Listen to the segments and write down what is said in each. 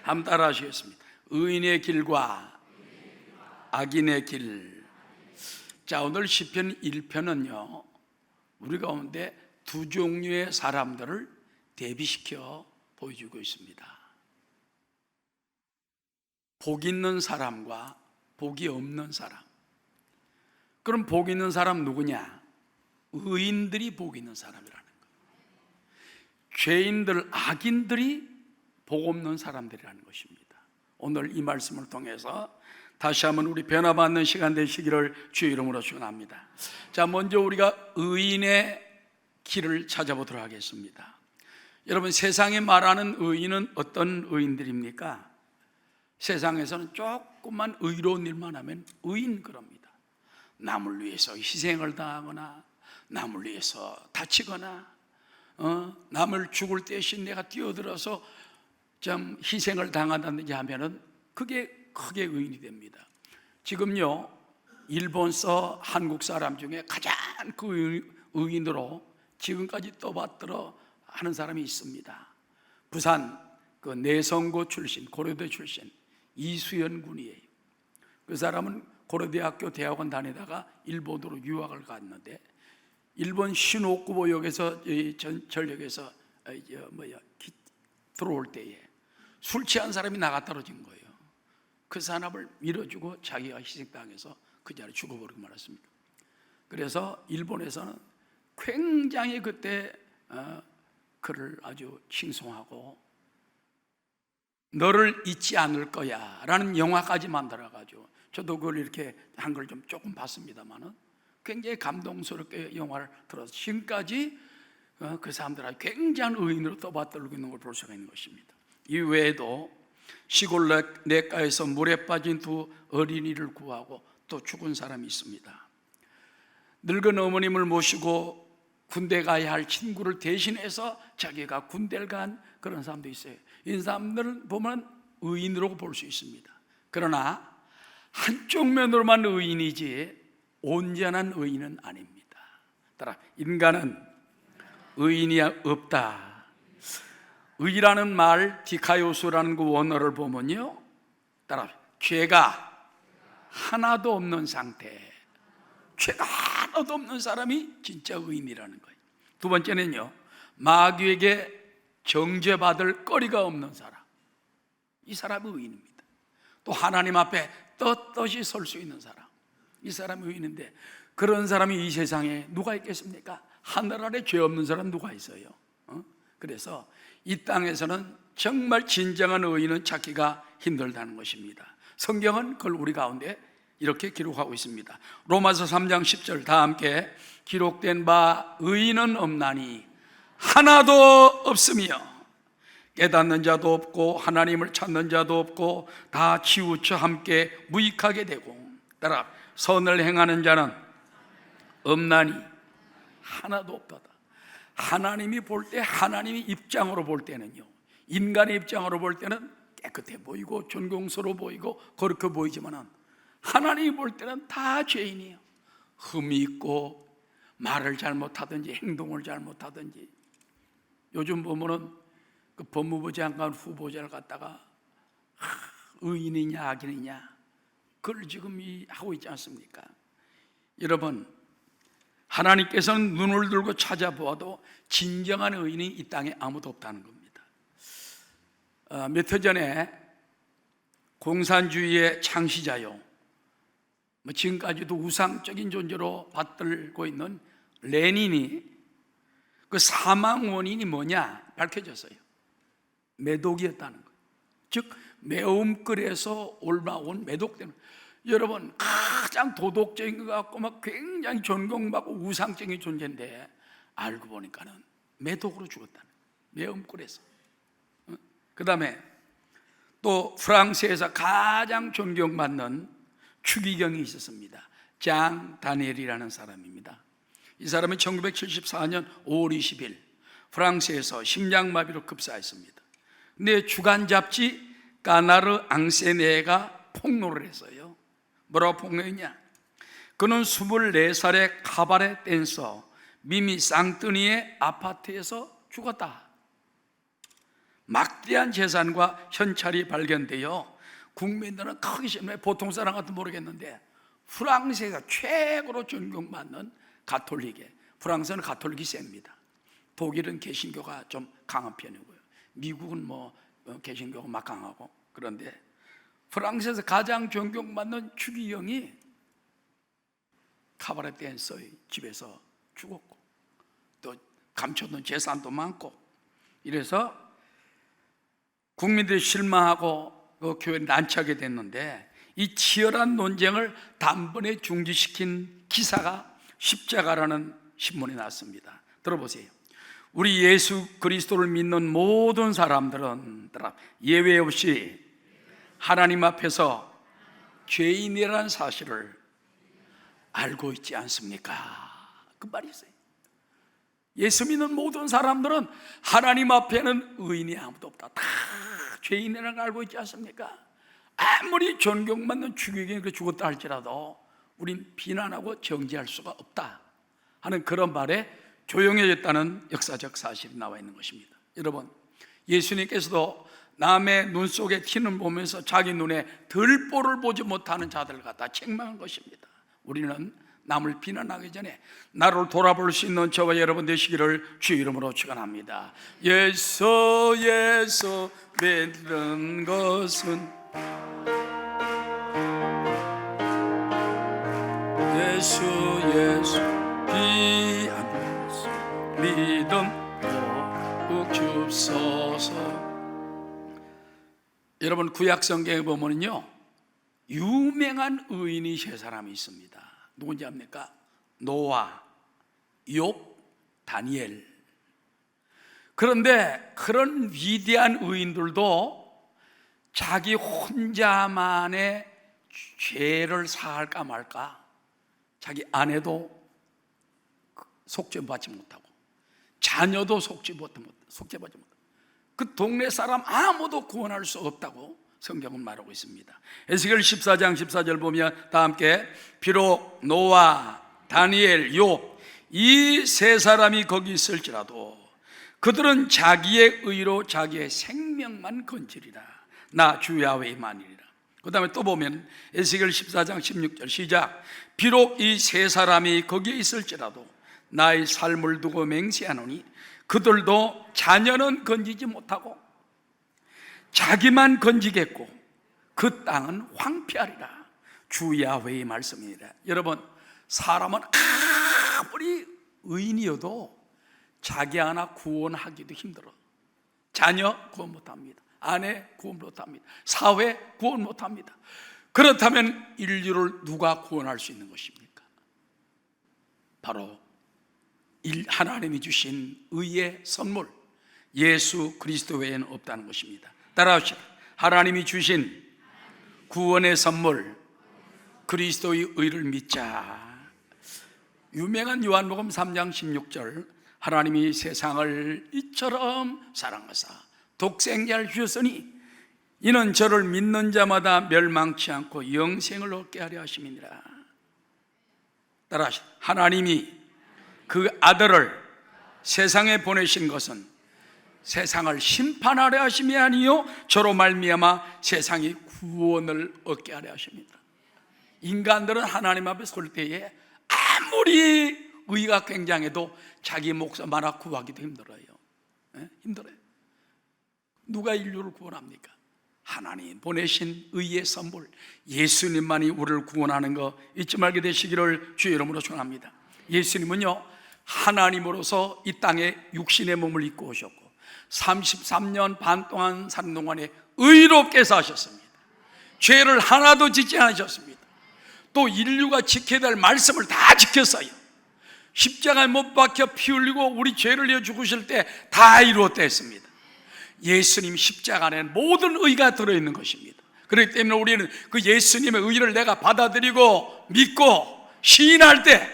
한번 따라 하시겠습니다. 의인의 길과 악인의 길. 자, 오늘 시편 1편은요 우리 가운데 두 종류의 사람들을 대비시켜 보여주고 있습니다. 복 있는 사람과 복이 없는 사람. 그럼 복 있는 사람 누구냐? 의인들이 복 있는 사람이라는 거예요. 죄인들, 악인들이 복 없는 사람들이라는 것입니다. 오늘 이 말씀을 통해서 다시 한번 우리 변화받는 시간 되시기를 주의 이름으로 축원합니다. 자, 먼저 우리가 의인의 길을 찾아보도록 하겠습니다. 여러분, 세상에 말하는 의인은 어떤 의인들입니까? 세상에서는 조금만 의로운 일만 하면 의인 그럽니다. 남을 위해서 희생을 당하거나 남을 위해서 다치거나 남을 죽을 대신 내가 뛰어들어서 좀 희생을 당한다든지 하면은 그게 크게 의인이 됩니다. 지금요 일본서 한국 사람 중에 가장 그 의인으로 지금까지 떠받들어 하는 사람이 있습니다. 부산 그 내성고 출신, 고려대 출신 이수연 군이에요. 그 사람은 고려대학교 대학원 다니다가 일본으로 유학을 갔는데 일본 시노쿠보역에서 전력에서 들어올 때에 술 취한 사람이 나가 떨어진 거예요. 그 사람을 밀어주고 자기가 희생당해서 그 자리에 죽어버리고 말았습니다. 그래서 일본에서는 굉장히 그때 그를 아주 칭송하고 너를 잊지 않을 거야 라는 영화까지 만들어가지고 저도 그걸 이렇게 한 걸 좀 조금 봤습니다만은 굉장히 감동스럽게 영화를 들어서 지금까지 그 사람들이 굉장한 의인으로 떠받들고 있는 걸 볼 수가 있는 것입니다. 이 외에도 시골 냇가에서 물에 빠진 두 어린이를 구하고 또 죽은 사람이 있습니다. 늙은 어머님을 모시고 군대 가야 할 친구를 대신해서 자기가 군대를 간 그런 사람도 있어요. 이 사람들은 보면 의인으로 볼 수 있습니다. 그러나 한쪽 면으로만 의인이지 온전한 의인은 아닙니다. 따라 인간은 의인이 없다. 의라는 말 디카요스라는 그 원어를 보면요 따라 죄가 하나도 없는 상태, 죄가 하나도 없는 사람이 진짜 의인이라는 거예요. 두 번째는요 마귀에게 정죄받을 거리가 없는 사람, 이 사람이 의인입니다. 또 하나님 앞에 떳떳이 설 수 있는 사람, 이 사람이 의인인데 그런 사람이 이 세상에 누가 있겠습니까? 하늘 아래 죄 없는 사람 누가 있어요? 그래서 이 땅에서는 정말 진정한 의인은 찾기가 힘들다는 것입니다. 성경은 그걸 우리 가운데 이렇게 기록하고 있습니다. 로마서 3장 10절 다 함께 기록된 바 의인은 없나니 하나도 없으며 깨닫는 자도 없고 하나님을 찾는 자도 없고 다 치우쳐 함께 무익하게 되고 따라 선을 행하는 자는 없나니 하나도 없도다. 하나님이 볼 때, 하나님이 입장으로 볼 때는요 인간의 입장으로 볼 때는 깨끗해 보이고 존경스러워 보이고 거룩해 보이지만은 하나님이 볼 때는 다 죄인이에요. 흠이 있고 말을 잘못하든지 행동을 잘못하든지. 요즘 보면은 그 법무부 장관 후보자를 갖다가 의인이냐 악인이냐 그걸 지금 하고 있지 않습니까? 여러분, 하나님께서는 눈을 들고 찾아보아도 진정한 의인이 이 땅에 아무도 없다는 겁니다. 몇 해 전에 공산주의의 창시자요 지금까지도 우상적인 존재로 받들고 있는 레닌이 그 사망 원인이 뭐냐 밝혀졌어요. 매독이었다는 거예요. 즉 매움끓에서 올라온 매독 때문에. 여러분, 가장 도덕적인 것 같고 막 굉장히 존경받고 우상적인 존재인데 알고 보니까는 매독으로 죽었다는 거예요. 매움끓에서. 그 다음에 또 프랑스에서 가장 존경받는 추기경이 있었습니다. 장 다니엘이라는 사람입니다. 이 사람은 1974년 5월 20일 프랑스에서 심장마비로 급사했습니다. 근데 주간 잡지 까나르 앙세네가 폭로를 했어요. 뭐라고 폭로했냐? 그는 24살의 카바레 댄서 미미 쌍뜨니의 아파트에서 죽었다. 막대한 재산과 현찰이 발견되어 국민들은 크게 심해. 보통 사람 같으면 모르겠는데 프랑스가 최고로 존경받는 가톨릭에, 프랑스는 가톨릭이 셉니다. 독일은 개신교가 좀 강한 편이고요. 미국은 개신교가 막 강하고. 그런데 프랑스에서 가장 존경받는 추기경이 카바레 댄서의 집에서 죽었고, 또 감춰둔 재산도 많고, 이래서 국민들이 실망하고 그 교회에 난처하게 됐는데, 이 치열한 논쟁을 단번에 중지시킨 기사가 십자가라는 신문에 났습니다. 들어보세요. 우리 예수 그리스도를 믿는 모든 사람들은 예외 없이 하나님 앞에서 죄인이라는 사실을 알고 있지 않습니까? 그 말이 있어요. 예수 믿는 모든 사람들은 하나님 앞에는 의인이 아무도 없다, 다 죄인이라는 걸 알고 있지 않습니까? 아무리 존경받는 추기경이 죽었다 할지라도 우린 비난하고 정죄할 수가 없다 하는 그런 말에 조용해졌다는 역사적 사실이 나와 있는 것입니다. 여러분, 예수님께서도 남의 눈 속에 티는 보면서 자기 눈에 들보를 보지 못하는 자들 갖다 책망한 것입니다. 우리는 남을 비난하기 전에 나를 돌아볼 수 있는 저와 여러분 되시기를 주 이름으로 축원합니다. 예수 믿는 것은 예수 비하는 것은 믿음 더욱 주옵소서. 여러분, 구약 성경에 보면요, 유명한 의인이 세 사람이 있습니다. 누군지 압니까? 노아, 욥, 다니엘. 그런데 그런 위대한 의인들도 자기 혼자만의 죄를 사할까 말까, 자기 아내도 속죄받지 못하고 자녀도 속죄받지 못하고 그 동네 사람 아무도 구원할 수 없다고 성경은 말하고 있습니다. 에스겔 14장 14절 보면 다 함께, 비록 노아, 다니엘, 욥 이 세 사람이 거기 있을지라도 그들은 자기의 의로 자기의 생명만 건지리라. 나 주 야훼만이리라. 그 다음에 또 보면 에스겔 14장 16절 시작. 비록 이 세 사람이 거기에 있을지라도 나의 삶을 두고 맹세하노니 그들도 자녀는 건지지 못하고 자기만 건지겠고 그 땅은 황폐하리라. 주 야훼의 말씀입니다. 여러분, 사람은 아무리 의인이어도 자기 하나 구원하기도 힘들어. 자녀 구원 못합니다. 아내 구원 못합니다. 사회 구원 못합니다. 그렇다면 인류를 누가 구원할 수 있는 것입니까? 바로 하나님이 주신 의의 선물 예수 그리스도 외에는 없다는 것입니다. 따라하시오. 하나님이 주신 구원의 선물 그리스도의 의를 믿자. 유명한 요한복음 3장 16절, 하나님이 세상을 이처럼 사랑하사 독생자를 주셨으니 이는 저를 믿는 자마다 멸망치 않고 영생을 얻게 하려 하심이니라. 따라하시오. 하나님이 그 아들을 세상에 보내신 것은 세상을 심판하려 하심이 아니요 저로 말미암아 세상이 구원을 얻게 하려 하십니다. 인간들은 하나님 앞에 설 때에 아무리 의가 굉장해도 자기 목숨 하나 구하기도 힘들어요. 힘들어요. 누가 인류를 구원합니까? 하나님 보내신 의의 선물 예수님만이 우리를 구원하는 거 잊지 말게 되시기를 주의 이름으로 축원합니다. 예수님은요, 하나님으로서 이 땅에 육신의 몸을 입고 오셨고 33년 반 동안 사는 동안에 의롭게 사셨습니다. 죄를 하나도 짓지 않으셨습니다. 또 인류가 지켜야 될 말씀을 다 지켰어요. 십자가에 못 박혀 피 흘리고 우리 죄를 위해 죽으실 때 다 이루었다 했습니다. 예수님 십자가 안에 모든 의가 들어있는 것입니다. 그렇기 때문에 우리는 그 예수님의 의를 내가 받아들이고 믿고 시인할 때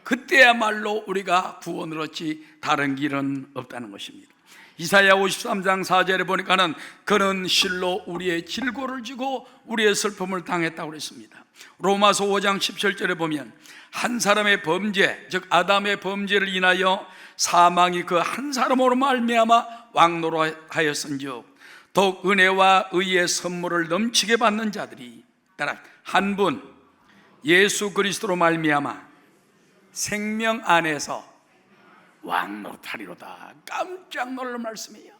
그때야말로 우리가 구원을 얻지 다른 길은 없다는 것입니다. 이사야 53장 4절에 보니까는 그는 실로 우리의 질고를 지고 우리의 슬픔을 당했다고 그랬습니다. 로마서 5장 17절에 보면 한 사람의 범죄, 즉 아담의 범죄를 인하여 사망이 그 한 사람으로 말미암아 왕노릇하였은즉 더욱 은혜와 의의 선물을 넘치게 받는 자들이 따라 한 분 예수 그리스도로 말미암아 생명 안에서 왕노릇하리로다. 깜짝 놀랄 말씀이에요.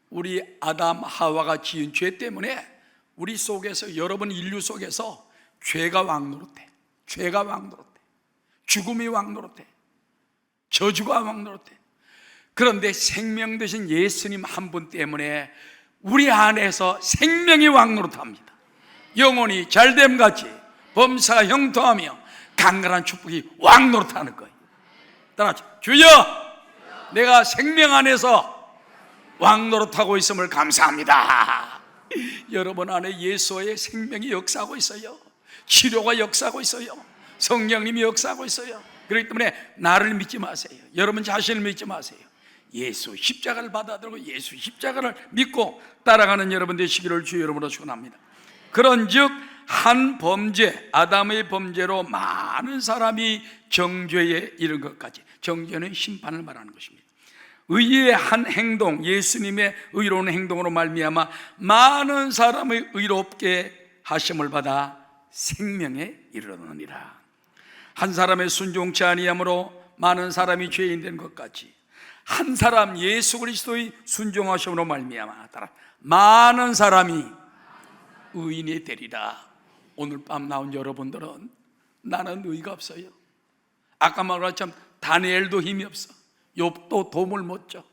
우리 아담 하와가 지은 죄 때문에 우리 속에서, 여러분 인류 속에서 죄가 왕노릇해. 죄가 왕노릇해. 죽음이 왕노릇해. 저주가 왕노릇해. 그런데 생명 되신 예수님 한 분 때문에 우리 안에서 생명이 왕노릇합니다. 영혼이 잘됨같이 범사가 형통하며 강건한 축복이 왕노릇하는 거예요. 따라하죠. 주여, 내가 생명 안에서 왕노릇하고 있음을 감사합니다. 여러분 안에 예수의 생명이 역사하고 있어요. 치료가 역사하고 있어요. 성령님이 역사하고 있어요. 그렇기 때문에 나를 믿지 마세요. 여러분 자신을 믿지 마세요. 예수 십자가를 받아들고 예수 십자가를 믿고 따라가는 여러분 되시기를 주의 이름으로 축원합니다. 그런즉 한 범죄, 아담의 범죄로 많은 사람이 정죄에 이른 것까지, 정죄는 심판을 말하는 것입니다. 의의 한 행동, 예수님의 의로운 행동으로 말미암아 많은 사람의 의롭게 하심을 받아 생명에 이르느니라. 한 사람의 순종치 아니함으로 많은 사람이 죄인 된 것 같이 한 사람 예수 그리스도의 순종하심으로 말미암아 따라 많은 사람이 의인이 되리라. 오늘 밤 나온 여러분들은 나는 의가 없어요. 아까 말한 것처럼 다니엘도 힘이 없어. 욥도 도움을 못 줘.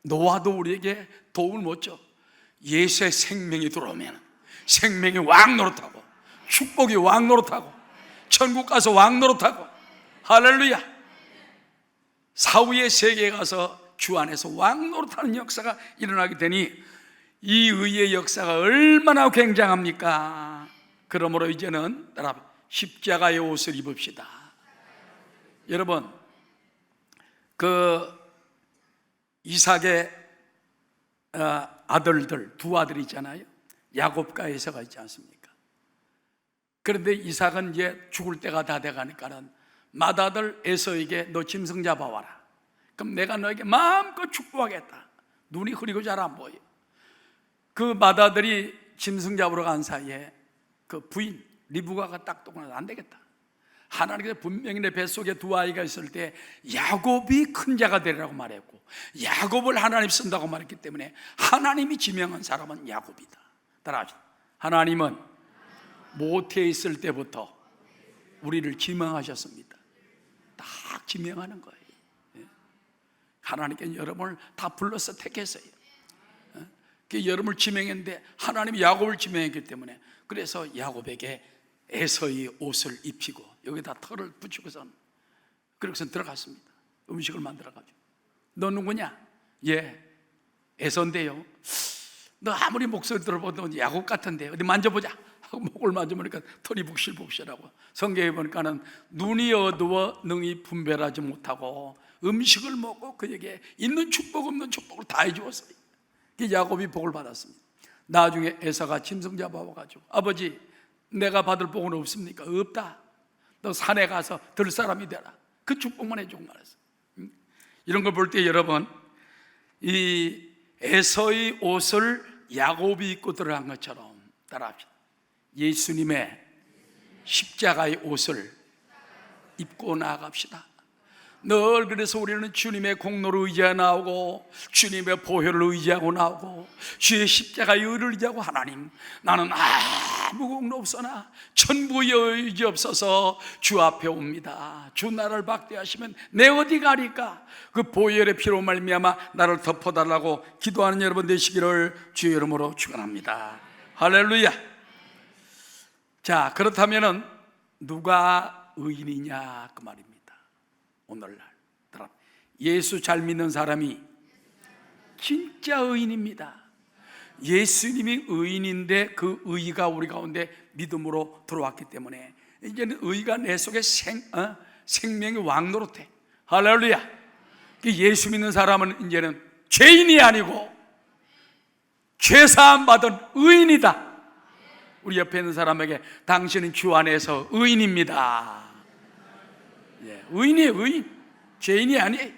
노아도 우리에게 도움을 못 줘. 예수의 생명이 들어오면 생명이 왕노릇하고 축복이 왕노릇하고 천국 가서 왕노릇하고 할렐루야. 사후의 세계에 가서 주 안에서 왕노릇하는 역사가 일어나게 되니 이 의의 역사가 얼마나 굉장합니까? 그러므로 이제는 십자가의 옷을 입읍시다. 여러분, 그 이삭의 아들들, 두 아들이 있잖아요. 야곱과 에서가 있지 않습니까? 그런데 이삭은 이제 죽을 때가 다 돼가니까는 맏아들 에서에게 너 짐승 잡아와라. 그럼 내가 너에게 마음껏 축복하겠다. 눈이 흐리고 잘 안 보여. 그 맏아들이 짐승 잡으러 간 사이에 그 부인 리브가가 딱 떠나서 안 되겠다. 하나님께서 분명히 내 뱃속에 두 아이가 있을 때 야곱이 큰 자가 되리라고 말했고 야곱을 하나님 쓴다고 말했기 때문에 하나님이 지명한 사람은 야곱이다. 따라하시죠. 하나님은 모태에 있을 때부터 우리를 지명하셨습니다. 딱 지명하는 거예요. 하나님께서 여러분을 다 불러서 택했어요. 여러분을 지명했는데 하나님이 야곱을 지명했기 때문에 그래서 야곱에게 에서의 옷을 입히고 여기다 털을 붙이고선 그렇게 들어갔습니다. 음식을 만들어가지고. 너 누구냐? 예, 에서인데요. 너 아무리 목소리 들어봐도 야곱 같은데 어디 만져보자 하고 목을 만져보니까 털이 북실북실하고 성경에 보니까는 눈이 어두워 능히 분별하지 못하고 음식을 먹고 그에게 있는 축복 없는 축복을 다 해주었어요. 야곱이 복을 받았습니다. 나중에 에서가 짐승 잡아와가지고 아버지 내가 받을 복은 없습니까? 없다. 너 산에 가서 들 사람이 되라. 그 축복만 해주고 말했어. 이런 걸 볼 때 여러분 이 에서의 옷을 야곱이 입고 들어간 것처럼 따라합시다. 예수님의 십자가의 옷을 입고 나아갑시다. 늘 그래서 우리는 주님의 공로를 의지하고 나오고 주님의 보혈을 의지하고 나오고 주의 십자가의 의를 의지하고 하나님 나는 아무 공로 없으나 천부의 의지 없어서 주 앞에 옵니다. 주 나를 박대하시면 내 어디 가리까? 그 보혈의 피로 말미암아 나를 덮어달라고 기도하는 여러분 되시기를 주의 이름으로 축원합니다. 할렐루야. 자, 그렇다면은 누가 의인이냐 그 말입니다. 오늘날 예수 잘 믿는 사람이 진짜 의인입니다. 예수님이 의인인데 그 의가 우리 가운데 믿음으로 들어왔기 때문에 이제는 의가 내 속에 생명이 왕노릇해. 할렐루야. 예수 믿는 사람은 이제는 죄인이 아니고 죄사함 받은 의인이다. 우리 옆에 있는 사람에게 당신은 주 안에서 의인입니다. 예, 의인이에요. 의인. 죄인이 아니에요.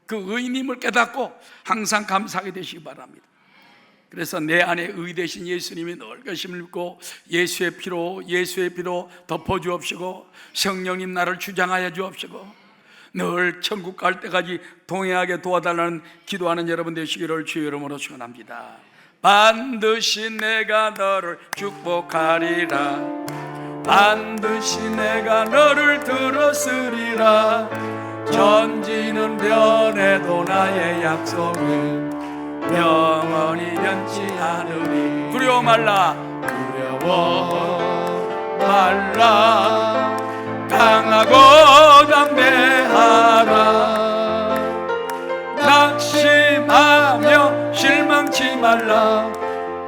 그 의인임을 깨닫고 항상 감사하게 되시기 바랍니다. 그래서 내 안에 의 되신 예수님이 늘 계심을 믿고 예수의 피로 덮어 주옵시고 성령님 나를 주장하여 주옵시고 늘 천국 갈 때까지 동행하게 도와달라는 기도하는 여러분 되시기를 주의 이름으로 축원합니다. 반드시 내가 너를 축복하리라. 반드시 내가 너를 들었으리라. 천지는 변해도 나의 약속은 영원히 변치 않으리. 두려워 말라. 두려워 말라. 강하고 담대하라. 낙심하며 실망치 말라.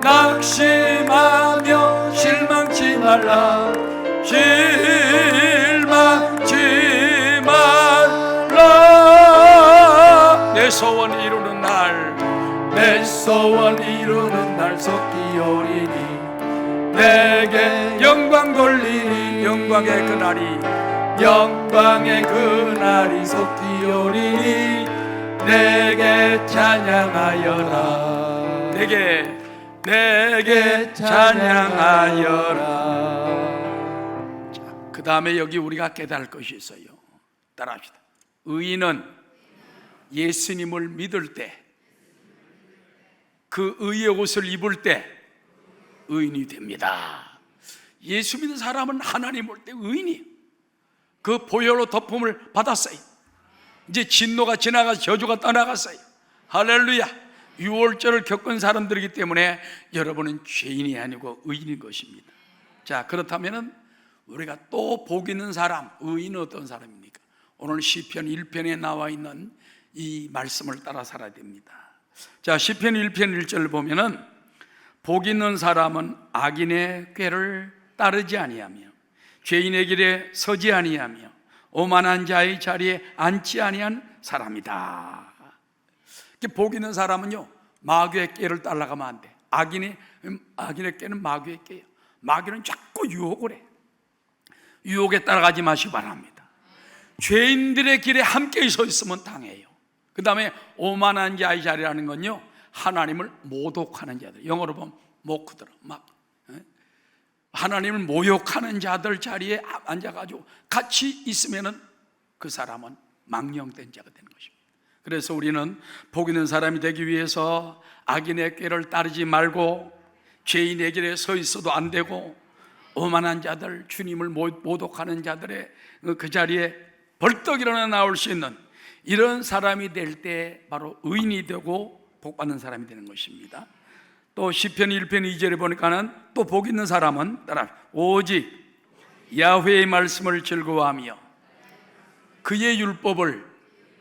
낙심하며 실망치 말라. 실망치 말라. 내 소원 이루는 날, 내 소원 이루는 날 속기오리니 내게 영광 돌리니 영광의 그날이 영광의 그날이 속기오리니 내게 찬양하여라. 내게 찬양하여라. 자, 그 다음에 여기 우리가 깨달을 것이 있어요. 따라합시다. 의인은 예수님을 믿을 때, 그 의의 옷을 입을 때 의인이 됩니다. 예수 믿는 사람은 하나님 볼 때 의인이, 그 보혈로 덮음을 받았어요. 이제 진노가 지나가서 저주가 떠나갔어요. 할렐루야. 유월절을 겪은 사람들이기 때문에 여러분은 죄인이 아니고 의인인 것입니다. 자, 그렇다면 우리가 또 복 있는 사람, 의인은 어떤 사람입니까? 오늘 시편 1편에 나와 있는 이 말씀을 따라 살아야 됩니다. 자, 시편 1편 1절을 보면은 복 있는 사람은 악인의 꾀를 따르지 아니하며 죄인의 길에 서지 아니하며 오만한 자의 자리에 앉지 아니한 사람이다. 복 있는 사람은요, 마귀의 꾀를 따라가면 안 돼. 악인의 꾀는 마귀의 꾀예요. 마귀는 자꾸 유혹을 해. 유혹에 따라가지 마시기 바랍니다. 죄인들의 길에 함께 서 있으면 당해요. 그 다음에 오만한 자의 자리라는 건요, 하나님을 모독하는 자들, 영어로 보면 모크더라, 막 하나님을 모욕하는 자들 자리에 앉아가지고 같이 있으면은 그 사람은 망령된 자가 되는 것입니다. 그래서 우리는 복 있는 사람이 되기 위해서 악인의 꾀를 따르지 말고 죄인의 길에 서 있어도 안 되고 오만한 자들, 주님을 모독하는 자들의 그 자리에 벌떡 일어나 나올 수 있는 이런 사람이 될 때 바로 의인이 되고 복받는 사람이 되는 것입니다. 또 시편 1편 2절에 보니까는 또 복 있는 사람은 따라 오직 야훼의 말씀을 즐거워하며 그의 율법을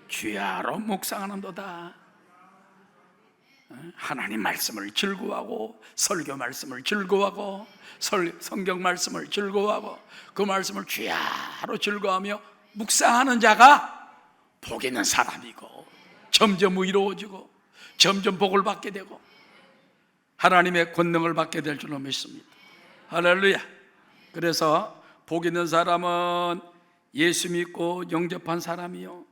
주야로 묵상하는도다. 하나님 말씀을 즐거워하고 설교 말씀을 즐거워하고 성경 말씀을 즐거워하고 그 말씀을 주야로 즐거워하며 묵상하는 자가 복 있는 사람이고 점점 의로워지고 점점 복을 받게 되고 하나님의 권능을 받게 될 줄로 믿습니다. 할렐루야. 그래서 복 있는 사람은 예수 믿고 영접한 사람이요,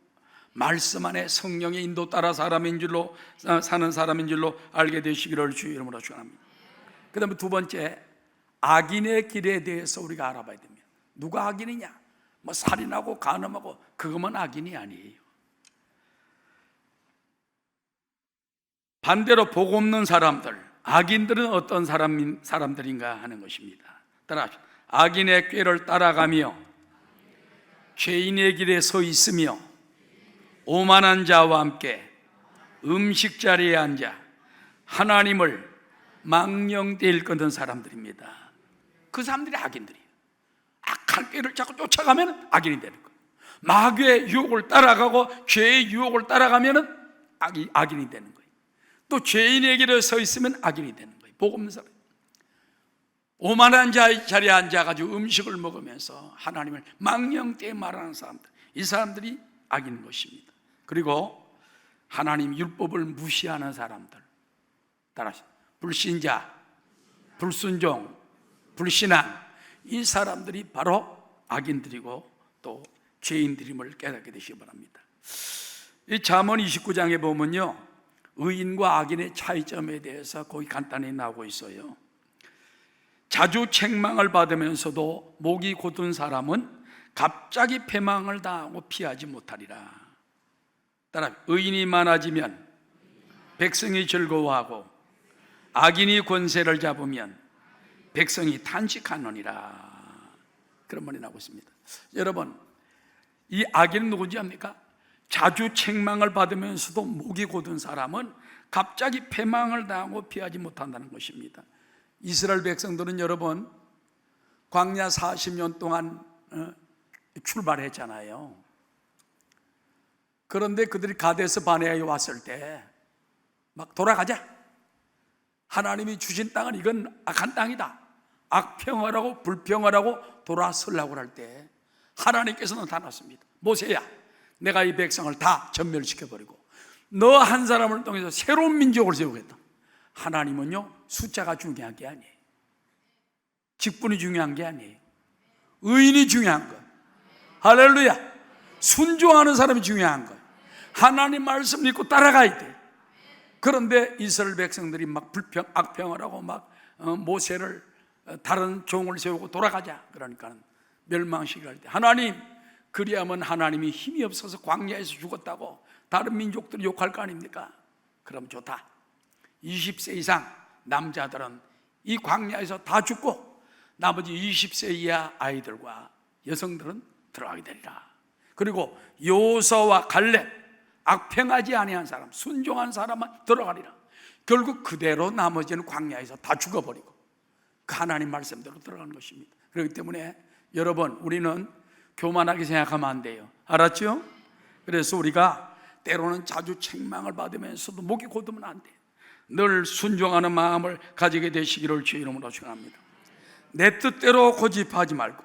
말씀 안에 성령의 인도 따라 사는 사람인 줄로 알게 되시기를 주의 이름으로 축원합니다. 그 다음에 두 번째, 악인의 길에 대해서 우리가 알아봐야 됩니다. 누가 악인이냐? 뭐 살인하고 간음하고 그것만 악인이 아니에요. 반대로 복 없는 사람들, 악인들은 어떤 사람들인가 하는 것입니다. 따라 악인의 꾀를 따라가며 죄인의 길에 서 있으며 오만한 자와 함께 음식 자리에 앉아 하나님을 망령되이 일컫는 사람들입니다. 그 사람들이 악인들이에요. 악한 꾀를 자꾸 쫓아가면 악인이 되는 거예요. 마귀의 유혹을 따라가고 죄의 유혹을 따라가면 악인이 되는 거예요. 또 죄인의 길에 서 있으면 악인이 되는 거예요. 복 없는 사람, 오만한 자의 자리에 앉아가지고 음식을 먹으면서 하나님을 망령되이 말하는 사람들, 이 사람들이 악인 것입니다. 그리고 하나님 율법을 무시하는 사람들, 따라서 불신자, 불순종, 불신앙, 이 사람들이 바로 악인들이고 또 죄인들임을 깨닫게 되시기 바랍니다. 이 잠언 29장에 보면요, 의인과 악인의 차이점에 대해서 거기 간단히 나오고 있어요. 자주 책망을 받으면서도 목이 곧은 사람은 갑자기 패망을 당하고 피하지 못하리라. 따라 의인이 많아지면 백성이 즐거워하고 악인이 권세를 잡으면 백성이 탄식하느니라. 그런 말이 나오고 있습니다. 여러분, 이 악인은 누군지 압니까? 자주 책망을 받으면서도 목이 곧은 사람은 갑자기 패망을 당하고 피하지 못한다는 것입니다. 이스라엘 백성들은 여러분 광야 40년 동안 출발했잖아요. 그런데 그들이 가데스 바네아에 왔을 때 막 돌아가자, 하나님이 주신 땅은 이건 악한 땅이다, 악평화라고 불평화라고 돌아서려고 할 때 하나님께서 나타났습니다. 모세야, 내가 이 백성을 다 전멸시켜버리고 너 한 사람을 통해서 새로운 민족을 세우겠다. 하나님은요, 숫자가 중요한 게 아니에요. 직분이 중요한 게 아니에요. 의인이 중요한 거예요. 할렐루야. 순종하는 사람이 중요한 거예요. 하나님 말씀 믿고 따라가야 돼요. 그런데 이스라엘 백성들이 막 악평을 하고 막 모세를 다른 종을 세우고 돌아가자 그러니까 멸망시킬 때 하나님, 그리하면 하나님이 힘이 없어서 광야에서 죽었다고 다른 민족들이 욕할 거 아닙니까? 그럼 좋다, 20세 이상 남자들은 이 광야에서 다 죽고 나머지 20세 이하 아이들과 여성들은 들어가게 되리라. 그리고 요서와 갈렙, 악평하지 아니한 사람, 순종한 사람만 들어가리라. 결국 그대로 나머지는 광야에서 다 죽어버리고 그 하나님 말씀대로 들어가는 것입니다. 그렇기 때문에 여러분, 우리는 교만하게 생각하면 안 돼요. 알았죠? 그래서 우리가 때로는 자주 책망을 받으면서도 목이 곧으면 안 돼요. 늘 순종하는 마음을 가지게 되시기를 주의 이름으로 축원합니다. 내 뜻대로 고집하지 말고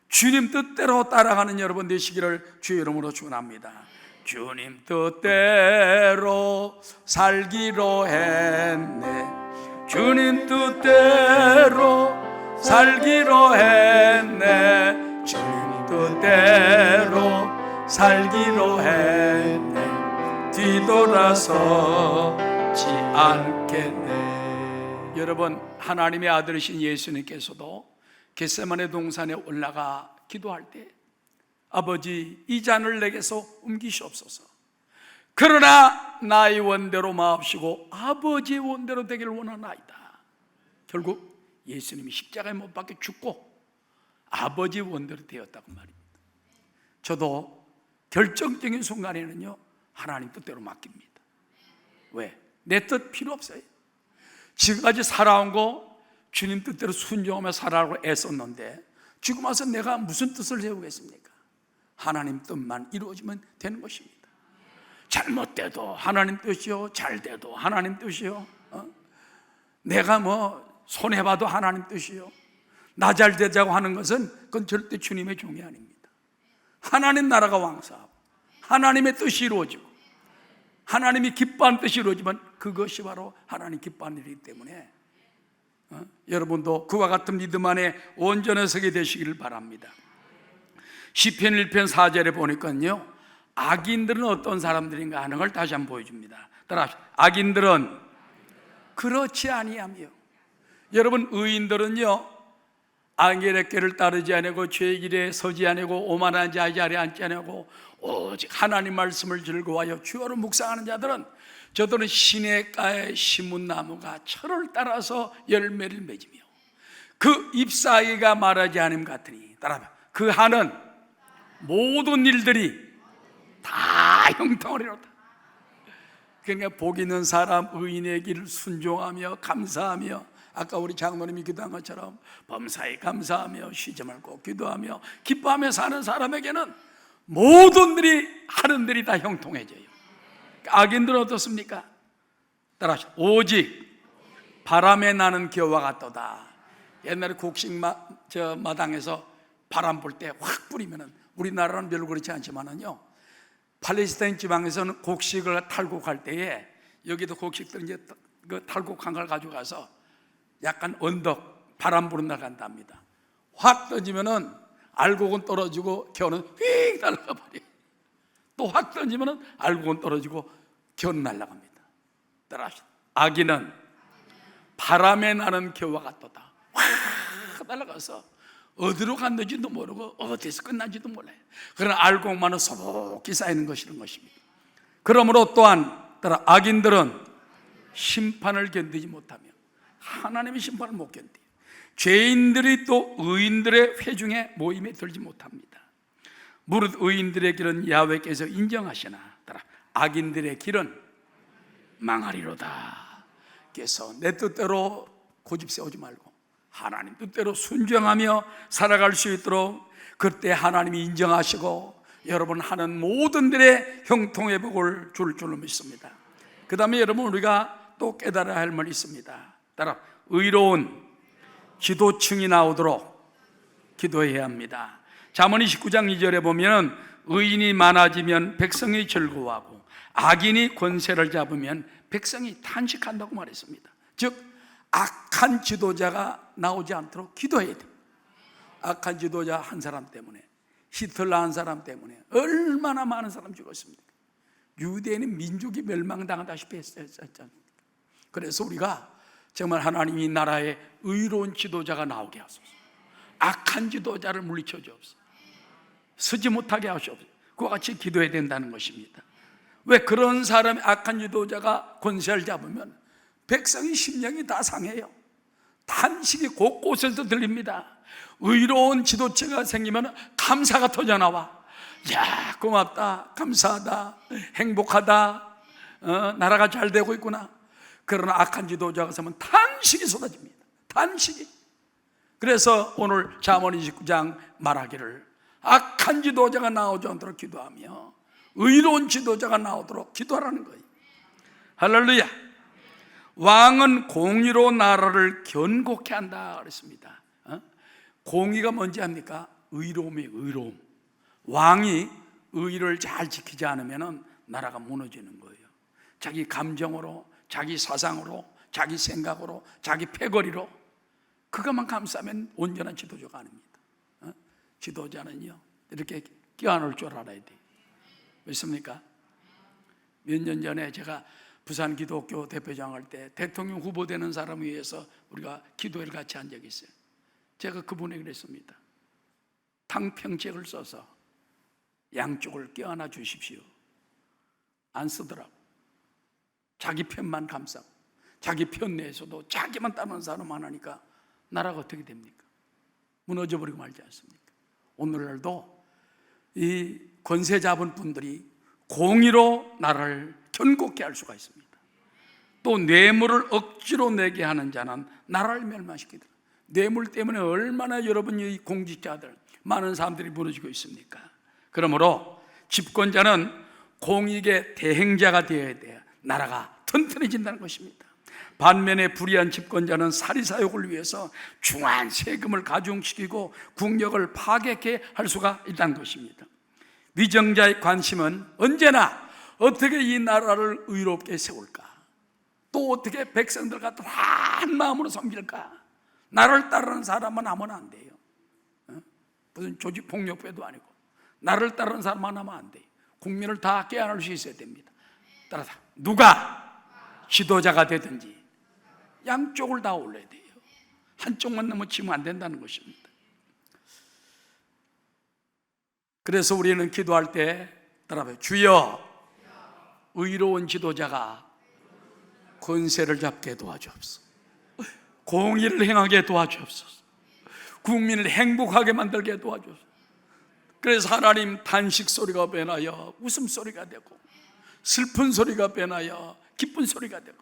주님 뜻대로 따라가는 여러분 되시기를 주의 이름으로 축원합니다. 주님 뜻대로 살기로 했네, 주님 뜻대로 살기로 했네, 주님 뜻대로 살기로 했네, 뒤돌아서지 않겠네. 여러분, 하나님의 아들이신 예수님께서도 겟세마네 동산에 올라가 기도할 때 아버지, 이 잔을 내게서 옮기시옵소서, 그러나 나의 원대로 마옵시고 아버지의 원대로 되기를 원하나이다. 결국 예수님이 십자가에 못 박혀 죽고 아버지의 원대로 되었다고 말입니다. 저도 결정적인 순간에는요, 하나님 뜻대로 맡깁니다. 왜? 내 뜻 필요 없어요. 지금까지 살아온 거 주님 뜻대로 순종하며 살아가고 애썼는데 지금 와서 내가 무슨 뜻을 세우겠습니까? 하나님 뜻만 이루어지면 되는 것입니다. 잘못돼도 하나님 뜻이요, 잘돼도 하나님 뜻이요, 내가 뭐 손해봐도 하나님 뜻이요, 나 잘 되자고 하는 것은 그건 절대 주님의 종이 아닙니다. 하나님 나라가 왕사하고 하나님의 뜻이 이루어지고 하나님이 기뻐하는 뜻이 이루어지면 그것이 바로 하나님 기뻐하는 일이기 때문에 여러분도 그와 같은 믿음 안에 온전히 서게 되시기를 바랍니다. 시편 1편 4절에 보니까요, 악인들은 어떤 사람들인가 하는 걸 다시 한번 보여줍니다. 따라합시다. 악인들은 그렇지 아니하며. 여러분, 의인들은요, 악인의 길을 따르지 아니하고 죄의 길에 서지 아니하고 오만한 자의 자리에 앉지 아니하고 오직 하나님 말씀을 즐거워하여 주야로 묵상하는 자들은 저들은 시냇가에 심은 나무가 철을 따라서 열매를 맺으며 그 잎사귀가 마르지 않음 같으니, 따라합니다. 그 하는 모든 일들이 다 형통하리로다. 그러니까 복 있는 사람, 의인의 길을 순종하며 감사하며, 아까 우리 장로님이 기도한 것처럼 범사에 감사하며 쉬지 말고 기도하며 기뻐하며 사는 사람에게는 모든 일이 하는 일이 다 형통해져요. 악인들은 어떻습니까? 따라하시죠. 오직 바람에 나는 겨와 같도다. 옛날에 곡식 마당에서 바람 불 때 확 뿌리면은, 우리나라는 별로 그렇지 않지만은요, 팔레스타인 지방에서는 곡식을 탈곡할 때에 여기도 곡식들 이제 그 탈곡한 걸 가져가서 약간 언덕 바람 부는 날 간답니다. 확 던지면은 알곡은 떨어지고 겨는 휙 날아가버려. 또 확 던지면 알곡은 떨어지고 겨는 날아갑니다. 따라합시다. 아기는 바람에 나는 겨와 같도다. 확 날아가서 어디로 갔는지도 모르고 어디서 끝난지도 몰라요. 그러나 알곡만은 소복히 쌓이는 것이란 것입니다. 그러므로 또한 따라 악인들은 심판을 견디지 못하며 하나님의 심판을 못 견뎌요. 죄인들이 또 의인들의 회중에 모임에 들지 못합니다. 무릇 의인들의 길은 야훼께서 인정하시나 따라 악인들의 길은 망하리로다. 그래서 내 뜻대로 고집 세우지 말고 하나님 뜻대로 순종하며 살아갈 수 있도록 그때 하나님이 인정하시고 여러분 하는 모든 일에 형통의 복을 줄 줄로 믿습니다. 그 다음에 여러분 우리가 또 깨달아야 할 말이 있습니다. 따라 의로운 기도층이 나오도록 기도해야 합니다. 잠언 29장 2절에 보면 의인이 많아지면 백성이 즐거워하고 악인이 권세를 잡으면 백성이 탄식한다고 말했습니다. 즉 악한 지도자가 나오지 않도록 기도해야 돼요. 악한 지도자 한 사람 때문에, 히틀러 한 사람 때문에 얼마나 많은 사람 죽었습니까? 유대인은 민족이 멸망당하다시피 했었잖아요. 그래서 우리가 정말 하나님이 이 나라에 의로운 지도자가 나오게 하소서. 악한 지도자를 물리쳐 주옵소서. 서지 못하게 하시옵소서. 그와 같이 기도해야 된다는 것입니다. 왜 그런 사람이 악한 지도자가 권세를 잡으면 백성의 심령이 다 상해요. 탄식이 곳곳에서 들립니다. 의로운 지도체가 생기면 감사가 터져나와. 야, 고맙다, 감사하다, 행복하다, 나라가 잘 되고 있구나. 그러나 악한 지도자가 서면 탄식이 쏟아집니다. 탄식이. 그래서 오늘 잠언 29장 말하기를 악한 지도자가 나오지 않도록 기도하며 의로운 지도자가 나오도록 기도하라는 거예요. 할렐루야. 왕은 공의로 나라를 견고케 한다 그랬습니다. 공의가 뭔지 압니까? 의로움이에요. 의로움. 왕이 의를 잘 지키지 않으면 나라가 무너지는 거예요. 자기 감정으로, 자기 사상으로, 자기 생각으로, 자기 패거리로 그것만 감싸면 온전한 지도자가 아닙니다. 지도자는요 이렇게 껴안을 줄 알아야 돼요. 믿습니까? 몇 년 전에 제가 부산 기독교 대표장 할 때 대통령 후보 되는 사람을 위해서 우리가 기도회를 같이 한 적이 있어요. 제가 그분에게 그랬습니다. 탕평책을 써서 양쪽을 껴안아 주십시오. 안 쓰더라고. 자기 편만 감싸고 자기 편 내에서도 자기만 따르는 사람만 하니까 나라가 어떻게 됩니까? 무너져버리고 말지 않습니까? 오늘날도 이 권세 잡은 분들이 공의로 나라를 견고케 할 수가 있습니다. 또 뇌물을 억지로 내게 하는 자는 나라를 멸망시키더라. 뇌물 때문에 얼마나 여러분이 공직자들 많은 사람들이 무너지고 있습니까? 그러므로 집권자는 공익의 대행자가 되어야 돼요. 나라가 튼튼해진다는 것입니다. 반면에 불의한 집권자는 사리사욕을 위해서 중한 세금을 가중시키고 국력을 파괴케 할 수가 있다는 것입니다. 위정자의 관심은 언제나 어떻게 이 나라를 의롭게 세울까, 또 어떻게 백성들과 또 한 마음으로 섬길까. 나를 따르는 사람은 아무나 안 돼요. 무슨 조직폭력배도 아니고 나를 따르는 사람만 하면 안 돼요. 국민을 다 깨안을 수 있어야 됩니다. 따라서 누가 지도자가 되든지 양쪽을 다 올려야 돼요. 한쪽만 넘어치면 안 된다는 것입니다. 그래서 우리는 기도할 때 따라해요. 주여, 의로운 지도자가 권세를 잡게 도와주옵소서. 공의를 행하게 도와주옵소서. 국민을 행복하게 만들게 도와주옵소서. 그래서 하나님 단식 소리가 변하여 웃음소리가 되고, 슬픈 소리가 변하여 기쁜 소리가 되고,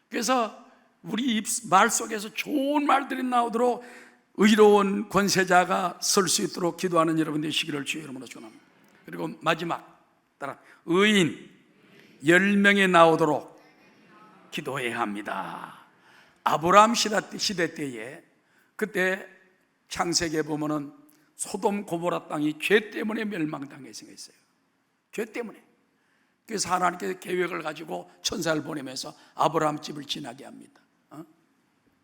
그래서 우리 말 속에서 좋은 말들이 나오도록 의로운 권세자가 설 수 있도록 기도하는 여러분 되시기를 주의 이름으로 축원합니다. 그리고 마지막 따라 의인 10명이 나오도록 기도해야 합니다. 아브라함 시대 때에 그때 창세기에 보면은 소돔 고모라 땅이 죄 때문에 멸망당해 생겼어요. 죄 때문에. 그래서 하나님께서 계획을 가지고 천사를 보내면서 아브라함 집을 지나게 합니다.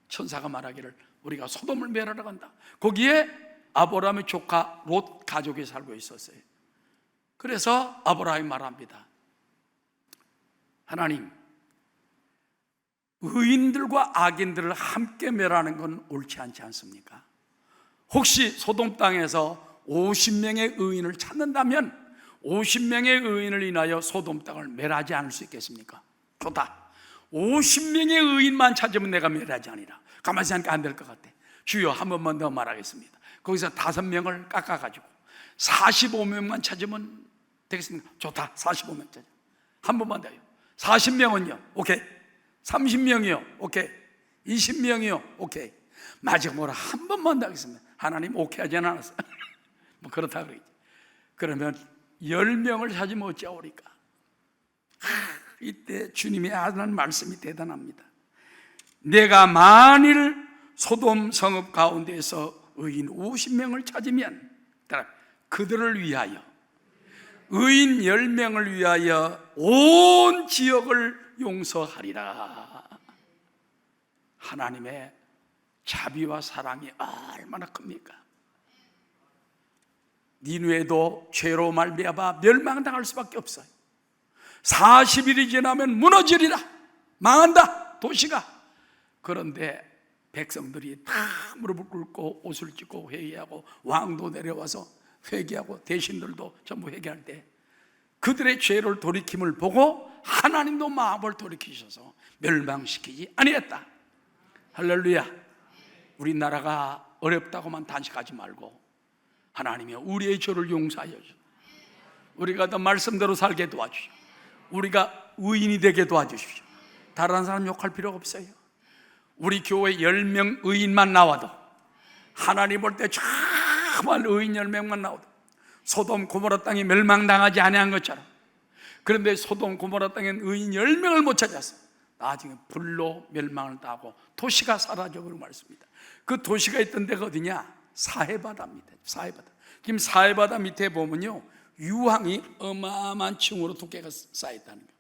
천사가 말하기를 우리가 소돔을 멸하러 간다. 거기에 아브라함의 조카 롯 가족이 살고 있었어요. 그래서 아브라함이 말합니다. 하나님, 의인들과 악인들을 함께 멸하는 건 옳지 않지 않습니까? 혹시 소돔 땅에서 50명의 의인을 찾는다면 50명의 의인을 인하여 소돔 땅을 멸하지 않을 수 있겠습니까? 좋다. 50명의 의인만 찾으면 내가 멸하지 아니라. 가만히 생각하니까 안 될 것 같아. 주여, 한 번만 더 말하겠습니다. 거기서 5명을 깎아가지고 45명만 찾으면 되겠습니까? 좋다. 45명 찾아. 한 번만 더요. 40명은요? 오케이. 30명이요? 오케이. 20명이요? 오케이. 마지막으로 한 번만 더 하겠습니다. 하나님 오케이 하지 않았어요. 뭐 그렇다 그러지. 그러면 10명을 찾으면 어찌하오리까? 이때 주님이 하는 말씀이 대단합니다. 내가 만일 소돔 성읍 가운데서 의인 50명을 찾으면 그들을 위하여, 의인 10명을 위하여 온 지역을 용서하리라. 하나님의 자비와 사랑이 얼마나 큽니까? 니느웨도 죄로 말미암아 멸망당할 수밖에 없어요. 40일이 지나면 무너지리라. 망한다, 도시가. 그런데 백성들이 다 무릎을 꿇고 옷을 찢고 회개하고, 왕도 내려와서 회개하고, 대신들도 전부 회개할 때 그들의 죄를 돌이킴을 보고 하나님도 마음을 돌이키셔서 멸망시키지 아니했다. 할렐루야. 우리나라가 어렵다고만 단식하지 말고 하나님이 우리의 죄를 용서하여 주시고, 우리가 더 말씀대로 살게 도와주시고, 우리가 의인이 되게 도와주십시오. 다른 사람 욕할 필요가 없어요. 우리 교회 10명 의인만 나와도, 하나님 볼 때 정말 의인 10명만 나와도 소돔 고모라 땅이 멸망당하지 아니한 것처럼, 그런데 소돔 고모라 땅엔 의인 10명을 못 찾았어. 나중에 불로 멸망을 당하고 도시가 사라져버리고 말습니다. 그 도시가 있던 데가 어디냐? 사해바다입니다. 사해바다. 지금 사해바다 밑에 보면요, 유황이 어마어마한 층으로 두께가 쌓였다는 거예요.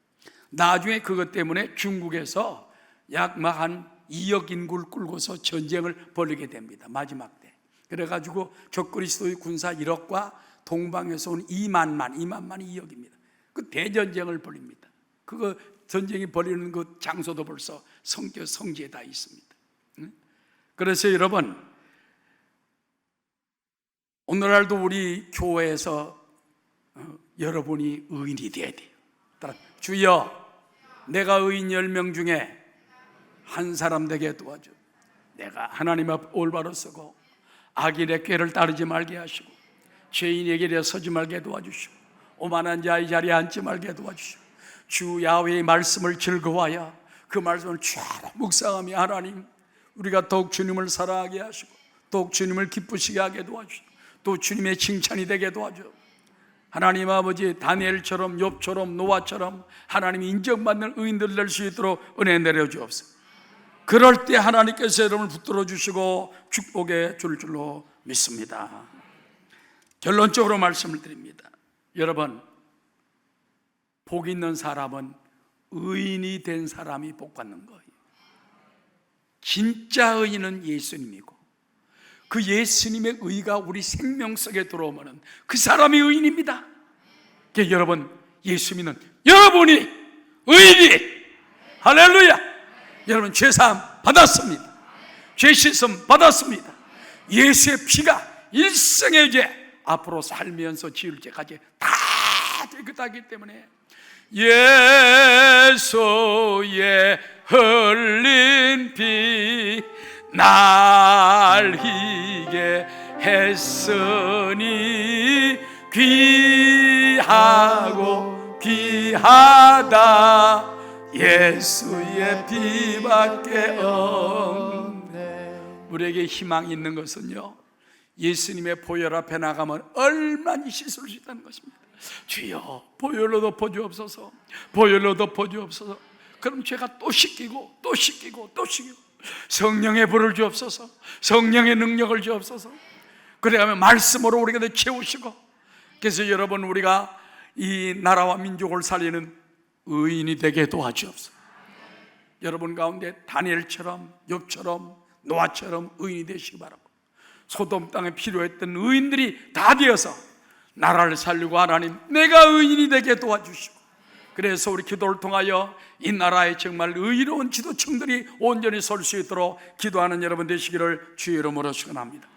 나중에 그것 때문에 중국에서 약 한 2억 인구를 끌고서 전쟁을 벌이게 됩니다. 마지막 때. 그래가지고 적그리스도의 군사 1억과 동방에서 온 2만만이 2억입니다. 그 대전쟁을 벌입니다. 그거 전쟁이 벌이는 그 장소도 벌써 성지에 다 있습니다. 그래서 여러분, 오늘날도 우리 교회에서 여러분이 의인이 되어야 돼요. 주여, 내가 의인 10명 중에 한 사람 되게 도와줘. 내가 하나님 앞 올바로 서고 악인의 꾀를 따르지 말게 하시고, 죄인에게 일에 서지 말게 도와주시고, 오만한 자의 자리에 앉지 말게 도와주시고, 주 야훼의 말씀을 즐거워하여 그 말씀을 쭉 묵상하며 하나님, 우리가 더욱 주님을 사랑하게 하시고 더욱 주님을 기쁘시게 하게 도와주시고 또 주님의 칭찬이 되게 도와줘. 하나님 아버지, 다니엘처럼, 욥처럼, 노아처럼 하나님이 인정받는 의인들 될 수 있도록 은혜 내려주옵소서. 그럴 때 하나님께서 여러분을 붙들어 주시고 축복해 줄 줄로 믿습니다. 결론적으로 말씀을 드립니다. 여러분, 복 있는 사람은 의인이 된 사람이 복 받는 거예요. 진짜 의인은 예수님이고, 그 예수님의 의가 우리 생명 속에 들어오면 그 사람이 의인입니다. 그러니까 여러분, 예수 믿는 여러분이 의인이, 할렐루야. 여러분, 죄사함 받았습니다. 죄 씻음 받았습니다. 예수의 피가 일생의 죄, 앞으로 살면서 지을 죄까지 다 깨끗하기 때문에 예수의 흘린 피 날 희게 했으니 귀하고 귀하다. 예수의 피밖에 없네. 우리에게 희망이 있는 것은요, 예수님의 보혈 앞에 나가면 얼마나 씻을 수 있다는 것입니다. 주여, 보혈로 덮어주옵소서, 보혈로 덮어주옵소서. 그럼 죄가 또 씻기고 또 씻기고 또 씻기고, 성령의 불을 주옵소서, 성령의 능력을 주옵소서. 그래가면 말씀으로 우리가 채우시고, 그래서 여러분, 우리가 이 나라와 민족을 살리는 의인이 되게 도와주옵소서. 여러분 가운데 다니엘처럼, 욥처럼, 노아처럼 의인이 되시기 바라고, 소돔 땅에 필요했던 의인들이 다 되어서 나라를 살리고 하나님 내가 의인이 되게 도와주시고, 그래서 우리 기도를 통하여 이 나라에 정말 의로운 지도층들이 온전히 설 수 있도록 기도하는 여러분 되시기를 주의 이름으로 축원합니다.